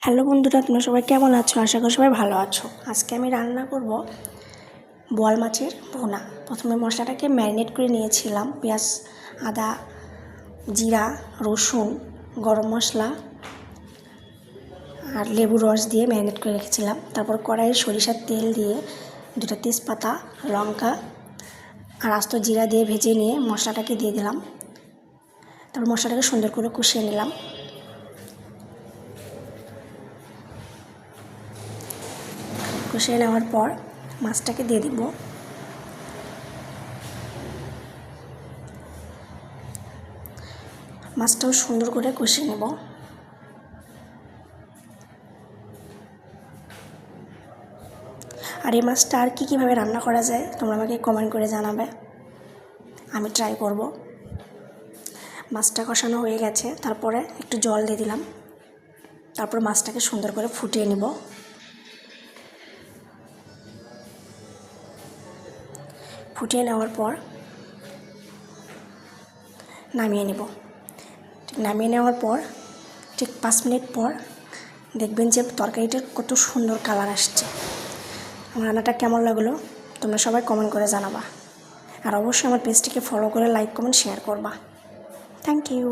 Hello বন্ধুরা, তোমরা সবাই কেমন আছো? আশা করি সবাই ভালো আছো। আজকে আমি রান্না করব বোয়াল মাছের ভুনা। প্রথমে মশলাটাকে ম্যারিনেট করে নিয়েছিলাম। পেঁয়াজ, আদা, জিরা, রসুন, গরম মশলা আর লেবুর রস দিয়ে ম্যারিনেট করে রেখেছিলাম। তারপর কড়াইয়ে সরিষার তেল দিয়ে 2টা তেজপাতা, লঙ্কা আর আস্ত জিরা দিয়ে ভেজে নিয়ে মশলাটাকে দিয়ে দিলাম। তারপর মশলাটাকে সুন্দর করে কষিয়ে নিলাম। কষিয়ে নেওয়ার পর মাছটাকে দিয়ে দিব। মাছটাও সুন্দর করে কষিয়ে নেব। আর এই মাছটা আর কীভাবে রান্না করা যায় তোমরা আমাকে কমেন্ট করে জানাবে, আমি ট্রাই করব। মাছটা কষানো হয়ে গেছে, তারপরে একটু জল দিয়ে দিলাম। তারপর মাছটাকে সুন্দর করে ফুটিয়ে নেব। ফুটিয়ে নেওয়ার পর নামিয়ে নেব। নামিয়ে নেওয়ার পর ঠিক 5 মিনিট পর দেখবেন যে তরকারিটার কত সুন্দর কালার আসছে। আমার রান্নাটা কেমন লাগলো তোমরা সবাই কমেন্ট করে জানাবা। আর অবশ্যই আমার পেজটিকে ফলো করে লাইক, কমেন্ট, শেয়ার করবা। Thank you.